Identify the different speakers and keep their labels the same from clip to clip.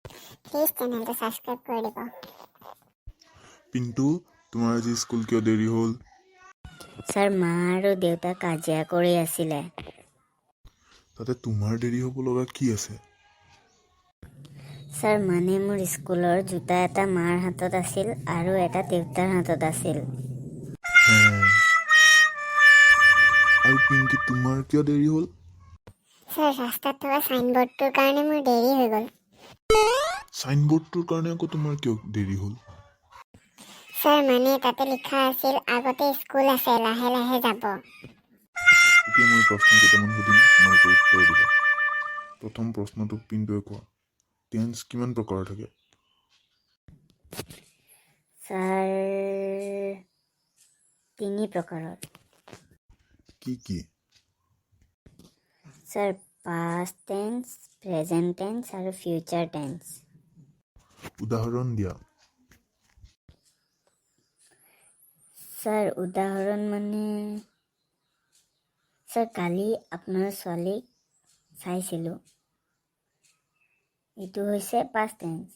Speaker 1: Please চেনেলটো subscribe কৰি দিব।
Speaker 2: পিণ্টু, তোমাৰ আজি স্কুল কিয় দেৰি হ'ল?
Speaker 3: ছাৰ, মা আৰু দেউতা কাজিয়া কৰি আছিলে।
Speaker 2: তাতে তোমাৰ দেৰি হ'ব লগা কি আছে?
Speaker 3: ছাৰ, মানে মোৰ স্কুলৰ জোতা এটা মাৰ হাতত আছিল আৰু এটা দেউতাৰ হাতত আছিল।
Speaker 2: আৰু পিংকি, তোমাৰ কিয় দেৰি হ'ল?
Speaker 1: ছাৰ, ৰাস্তাত থকা চাইনবৰ্ডটোৰ কাৰণে মোৰ দেৰি হৈ গ'ল।
Speaker 2: চাইনবৰ্ডটোৰ কাৰণে আকৌ তোমাৰ কিয় দেৰি হ'ল?
Speaker 1: ছাৰ, মানে তাতে লিখা আছিল আগতে স্কুল আছে, লাহে লাহে যাব।
Speaker 2: এতিয়া মই প্ৰশ্ন কেইটামান সুধিম, তোমালোকে উত্তৰ দিবা। প্ৰথম প্ৰশ্নটো পিণ্টুৱে কোৱা, টেন্স কিমান প্ৰকাৰৰ থাকে?
Speaker 3: ছাৰ, 3 প্ৰকাৰৰ।
Speaker 2: কি কি?
Speaker 3: Sir, past tense, present tense আৰু ফিউচাৰ টেন্স।
Speaker 2: উদাহৰণ দিয়া।
Speaker 3: ছাৰ, উদাহৰণ মানে ছাৰ, কালি আপোনাৰ ছোৱালীক চাইছিলোঁ, এইটো হৈছে পাষ্ট টেন্স।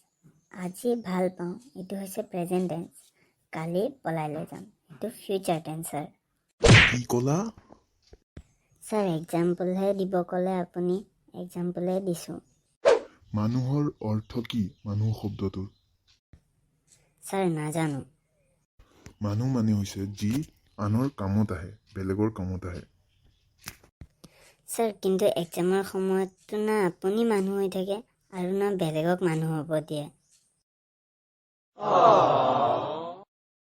Speaker 3: আজি ভাল পাওঁ, এইটো হৈছে প্ৰেজেণ্ট টেন্স। কালি পলাই লৈ যাম, এইটো ফিউচাৰ টেন্স। ছাৰ,
Speaker 2: কি ক'লা?
Speaker 3: ছাৰ, এক্সাম্পলহে দিব ক'লে আপুনি, এক্সাম্পলহে দিছোঁ।
Speaker 2: মানুহৰ অৰ্থ কি মানুহ শব্দটোৰ?
Speaker 3: ছাৰ, নাজানো।
Speaker 2: মানুহ মানে হৈছে যি আনৰ কামত আহে, বেলেগৰ কামত আহে।
Speaker 3: ছাৰ, কিন্তু এক্সামৰ সময়ততো না আপুনি মানুহ হৈ থাকে আৰু না বেলেগক মানুহ হ'ব দিয়ে।